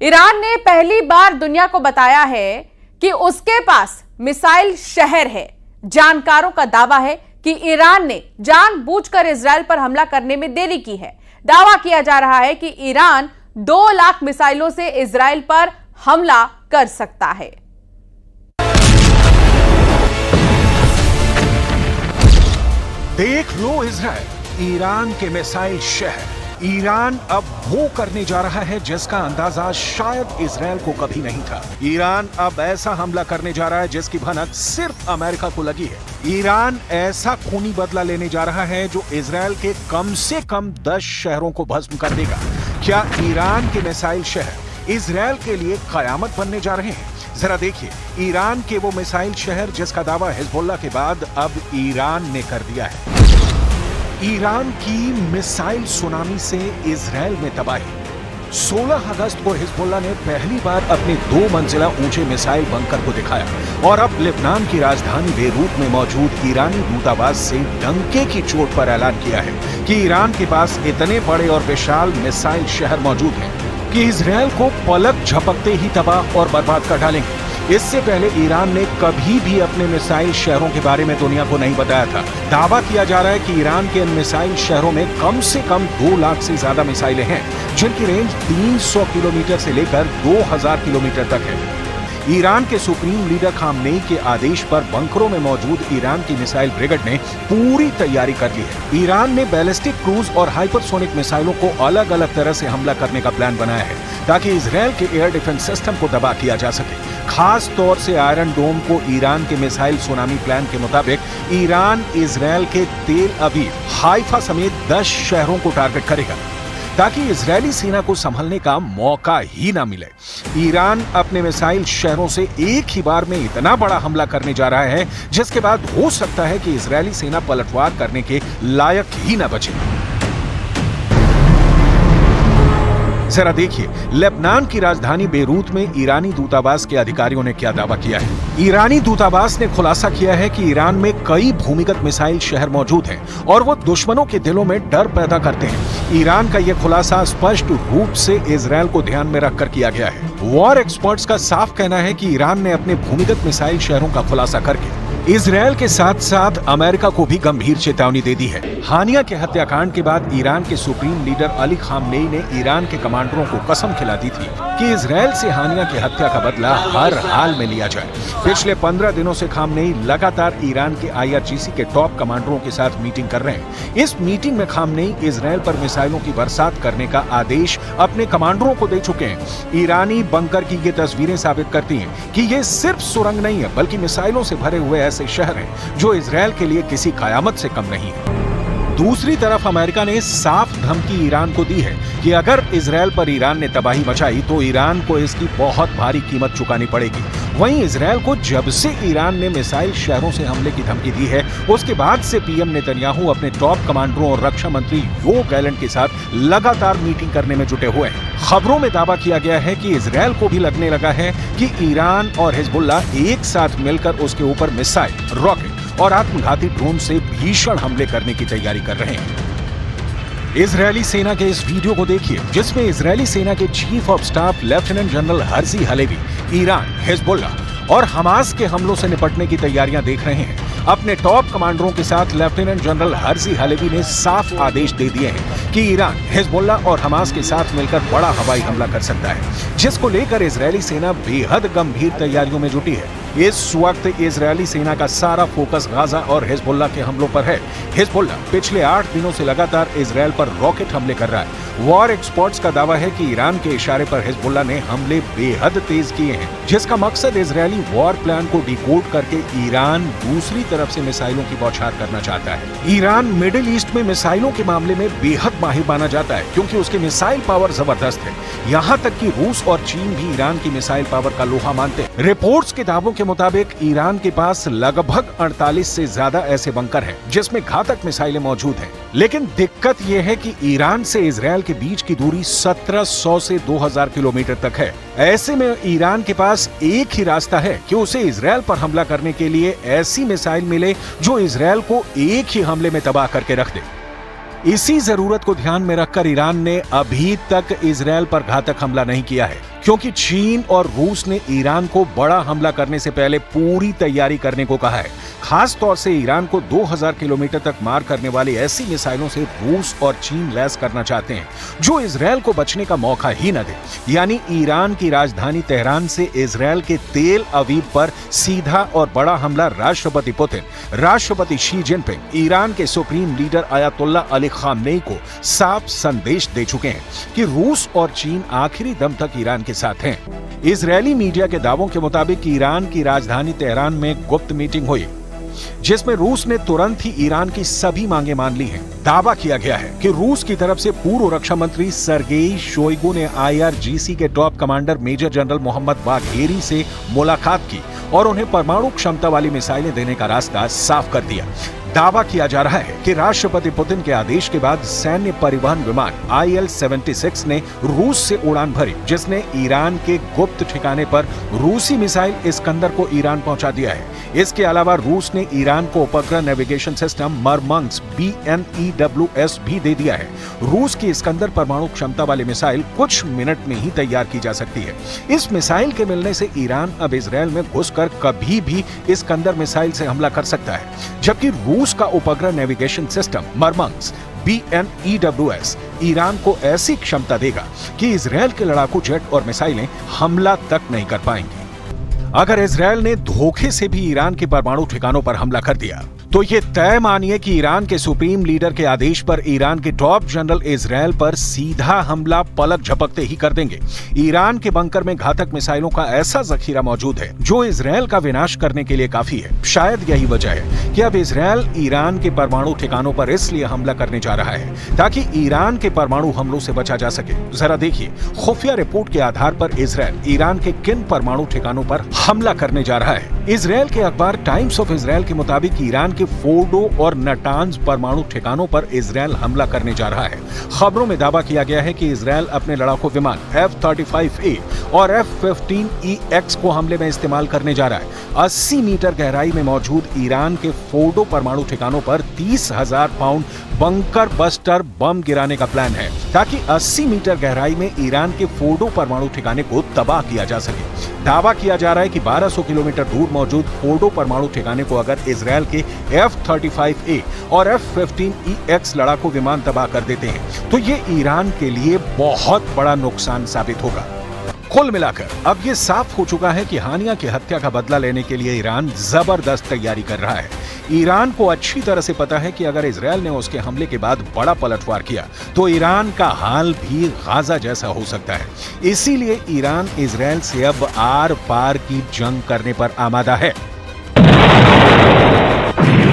Iran ने पहली बार दुनिया को बताया है कि उसके पास मिसाइल शहर है। जानकारों का दावा है कि ईरान ने जानबूझकर इजरायल पर हमला करने में देरी की है। दावा किया जा रहा है कि ईरान 2 लाख मिसाइलों से इजरायल पर हमला कर सकता है। देख लो इजरायल, ईरान के मिसाइल शहर। ईरान अब वो करने जा रहा है जिसका अंदाजा शायद इजरायल को कभी नहीं था। ईरान अब ऐसा हमला करने जा रहा है जिसकी भनक सिर्फ अमेरिका को लगी है। ईरान ऐसा खूनी बदला लेने जा रहा है जो इजरायल के कम से कम 10 शहरों को भस्म कर देगा। क्या ईरान के मिसाइल शहर इजरायल के लिए कयामत बनने जा रहे हैं? जरा देखिए, ईरान के वो मिसाइल शहर जिसका दावा हिजबुल्लाह के बाद अब ईरान ने कर दिया है। ईरान की मिसाइल सुनामी से इजरायल में तबाही। 16 अगस्त को हिजबुल्लाह ने पहली बार अपने 2 मंजिला ऊंचे मिसाइल बंकर को दिखाया और अब लेबनान की राजधानी बेरूत में मौजूद ईरानी दूतावास से डंके की चोट पर ऐलान किया है कि ईरान के पास इतने बड़े और विशाल मिसाइल शहर मौजूद हैं कि इजरायल को पलक झपकते ही तबाह और बर्बाद कर डालेंगे। इससे पहले ईरान ने कभी भी अपने मिसाइल शहरों के बारे में दुनिया को नहीं बताया था। दावा किया जा रहा है कि ईरान के इन मिसाइल शहरों में कम से कम 2 लाख से ज्यादा मिसाइलें हैं, जिनकी रेंज 300 किलोमीटर से लेकर 2000 किलोमीटर तक है। ईरान के सुप्रीम लीडर खामनेई के आदेश पर बंकरों में मौजूद ईरान की मिसाइल ब्रिगेड ने पूरी तैयारी कर ली है। ईरान ने बैलिस्टिक क्रूज और हाइपरसोनिक मिसाइलों को अलग अलग तरह से हमला करने का प्लान बनाया है ताकि इजरायल के एयर डिफेंस सिस्टम को तबाह किया जा सके। खास तौर से आयरन डोम को ईरान के मिसाइल सुनामी प्लान के मुताबिक ईरान इजरायल के तेल अवीव, हाइफा समेत 10 शहरों को टारगेट करेगा ताकि इजरायली सेना को संभलने का मौका ही ना मिले। ईरान अपने मिसाइल शहरों से एक ही बार में इतना बड़ा हमला करने जा रहा है जिसके बाद हो सकता है कि इजरायली सेना पलटवार करने के लायक ही ना बचे। जरा देखिए, लेबनान की राजधानी बेरूत में ईरानी दूतावास के अधिकारियों ने क्या दावा किया है। ईरानी दूतावास ने खुलासा किया है कि ईरान में कई भूमिगत मिसाइल शहर मौजूद हैं और वो दुश्मनों के दिलों में डर पैदा करते हैं। ईरान का यह खुलासा स्पष्ट रूप से इजरायल को ध्यान में रखकर किया गया है। वॉर एक्सपर्ट्स का साफ कहना है कि ईरान ने अपने भूमिगत मिसाइल शहरों का खुलासा करके इजरायल के साथ साथ अमेरिका को भी गंभीर चेतावनी दे दी है। हानिया के हत्याकांड के बाद ईरान के सुप्रीम लीडर अली खामनेई ने ईरान के कमांडरों को कसम खिला दी थी कि इजरायल से हानिया की हत्या का बदला हर हाल में लिया जाए। पिछले 15 दिनों से खामनेई लगातार ईरान के IRGC के टॉप कमांडरों के साथ मीटिंग कर रहे हैं। इस मीटिंग में खामनेई इजरायल पर मिसाइलों की बरसात करने का आदेश अपने कमांडरों को दे चुके हैं। ईरानी बंकर की ये तस्वीरें साबित करती हैं कि ये सिर्फ सुरंग नहीं है बल्कि मिसाइलों से भरे हुए ऐसे शहर हैं जो इजरायल के लिए किसी कयामत से कम नहीं है। दूसरी तरफ अमेरिका ने साफ धमकी ईरान को दी है कि अगर इजरायल पर ईरान ने तबाही मचाई तो ईरान को इसकी बहुत भारी कीमत चुकानी पड़ेगी। वहीं इजरायल को जब से ईरान ने मिसाइल शहरों से हमले की धमकी दी है उसके बाद से पीएम नेतन्याहू अपने टॉप कमांडरों और रक्षा मंत्री योव गैलेंट के साथ लगातार मीटिंग करने में जुटे हुए हैं। खबरों में दावा किया गया है कि इजरायल को भी लगने लगा है कि ईरान और हिजबुल्लाह एक साथ मिलकर उसके ऊपर मिसाइल, रॉकेट और आत्मघाती ड्रोन से भीषण हमले करने की तैयारी कर रहे हैं। इजरायली सेना के इस वीडियो को देखिए जिसमें इजरायली सेना के chief of staff lieutenant general Herzi Halevi Iran, Hezbollah और हमास के हमलों से निपटने की तैयारियां देख रहे हैं। अपने टॉप कमांडरों के साथ लेफ्टिनेंट जनरल हर्जी हलेवी ने साफ आदेश दे दिए हैं कि ईरान, हिजबुल्लाह और हमास के साथ मिलकर बड़ा हवाई हमला कर सकता है, जिसको लेकर इजरायली सेना बेहद गंभीर तैयारियों में जुटी है। इस वक्त इजरायली सेना का सारा फोकस गाजा और हिजबुल्लाह के हमलों पर है। हिजबुल्लाह पिछले 8 दिनों से लगातार इजरायल पर रॉकेट हमले कर रहा है। वॉर एक्सपर्ट्स का दावा है कि ईरान के इशारे पर हिजबुल्लाह ने हमले बेहद तेज किए हैं, जिसका मकसद इजरायली वॉर प्लान को डिकोड करके ईरान दूसरी तरफ से मिसाइलों की बौछार करना चाहता है। ईरान मिडिल ईस्ट में मिसाइलों के मामले में बेहद माहिर माना जाता है क्योंकि उसकी मिसाइल पावर जबरदस्त है। यहाँ तक कि रूस और चीन भी ईरान की मिसाइल पावर का लोहा मानते हैं। रिपोर्ट्स के दावों के मुताबिक ईरान के पास लगभग 48 से ज्यादा ऐसे बंकर हैं जिसमें घातक मिसाइलें मौजूद हैं। लेकिन दिक्कत यह है कि ईरान से इजरायल के बीच की दूरी 1700 से 2000 किलोमीटर तक है। ऐसे में ईरान के पास एक ही रास्ता है कि उसे इजरायल पर हमला करने के लिए ऐसी मिसाइल मिले जो इजरायल को एक ही हमले में तबाह करके रख दे। इसी जरूरत को ध्यान में रखकर ईरान ने अभी तक इजरायल पर घातक हमला नहीं किया है क्योंकि चीन और रूस ने ईरान को बड़ा हमला करने से पहले पूरी तैयारी करने को कहा है। खास तौर से ईरान को 2000 किलोमीटर तक मार करने वाली ऐसी मिसाइलों से रूस और चीन लैस करना चाहते हैं जो इजरायल को बचने का मौका ही न दे। यानी ईरान की राजधानी तेहरान से इजरायल के तेल अवीव पर सीधा और बड़ा हमला राष्ट्रपति पुतिन, राष्ट्रपति शी जिनपिंग, ईरान के supreme leader Ayatollah Ali Khamenei को साफ संदेश दे चुके हैं कि रूस और चीन आखिरी दम तक ईरान के साथ हैं। इजरायली मीडिया के दावों के मुताबिक ईरान की राजधानी तेहरान में गुप्त मीटिंग हुई जिसमें रूस ने तुरंत ही ईरान की सभी मांगे मान ली हैं। दावा किया गया है कि रूस की तरफ से पूर्व रक्षा मंत्री सर्गेई शोइगु ने IRGC के top commander major general Mohammad Bagheri से मुलाकात की और उन्हें परमाणु क्षमता वाली मिसाइलें देने का रास्ता साफ कर दिया। दावा किया जा रहा है कि राष्ट्रपति पुतिन के आदेश के बाद सैन्य परिवहन विमान IL-76 ने रूस से उड़ान भरी, जिसने ईरान के गुप्त ठिकाने पर रूसी मिसाइल इस्कंदर को ईरान पहुंचा दिया है। इसके अलावा रूस ने ईरान को उपग्रह नेविगेशन सिस्टम मरमंग्स BNEWS भी दे दिया है। रूस की इस्कंदर परमाणु क्षमता वाली मिसाइल कुछ मिनट में ही तैयार की जा सकती है। इस मिसाइल के मिलने से ईरान अब इजरायल में घुसकर कभी भी इस्कंदर मिसाइल से हमला कर सकता है, जबकि रूस का उपग्रह नेविगेशन सिस्टम मरमंग्स BNEWS ईरान को ऐसी क्षमता देगा कि इजरायल के लड़ाकू जेट और मिसाइलें हमला तक नहीं कर पाएंगी। अगर इजरायल ने धोखे से भी ईरान के परमाणु ठिकानों पर हमला कर दिया तो ये तय मानिए कि ईरान के सुप्रीम लीडर के आदेश पर ईरान के टॉप जनरल इजरायल पर सीधा हमला पलक झपकते ही कर देंगे। ईरान के बंकर में घातक मिसाइलों का ऐसा जखीरा मौजूद है जो इजरायल का विनाश करने के लिए काफी है। शायद यही वजह है कि अब इजरायल ईरान के परमाणु ठिकानों पर इसलिए हमला करने जा रहा है ताकि ईरान के परमाणु हमलों से बचा जा सके। जरा देखिए, खुफिया रिपोर्ट के आधार पर इजरायल ईरान के किन परमाणु ठिकानों पर हमला करने जा रहा है। इजरायल के अखबार टाइम्स ऑफ इजरायल के मुताबिक ईरान के फोर्डो और नटांज परमाणु ठिकानों पर इजरायल हमला करने जा रहा है। खबरों में दावा किया गया है कि इजरायल अपने लड़ाकू विमान F-35A और F-15EX को हमले में इस्तेमाल करने जा रहा है। 80 मीटर गहराई में मौजूद ईरान के फोर्डो परमाणु ठिकानों पर 30,000 पाउंड बंकर बस्टर बम गिराने का प्लान है ताकि 80 मीटर गहराई में ईरान के फोर्डो परमाणु ठिकाने को तबाह किया जा सके। दावा किया जा रहा है कि 1200 किलोमीटर दूर मौजूद फोर्डो परमाणु ठिकाने को अगर इजरायल के F-35A और F-15EX लड़ाकू विमान तबाह कर देते हैं तो ये ईरान के लिए बहुत बड़ा नुकसान साबित होगा। कुल मिलाकर अब ये साफ हो चुका है कि हानिया की हत्या का बदला लेने के लिए ईरान जबरदस्त तैयारी कर रहा है। ईरान को अच्छी तरह से पता है कि अगर इजरायल ने उसके हमले के बाद बड़ा पलटवार किया तो ईरान का हाल भी गाजा जैसा हो सकता है। इसीलिए ईरान इजरायल से अब आर पार की जंग करने पर आमादा है।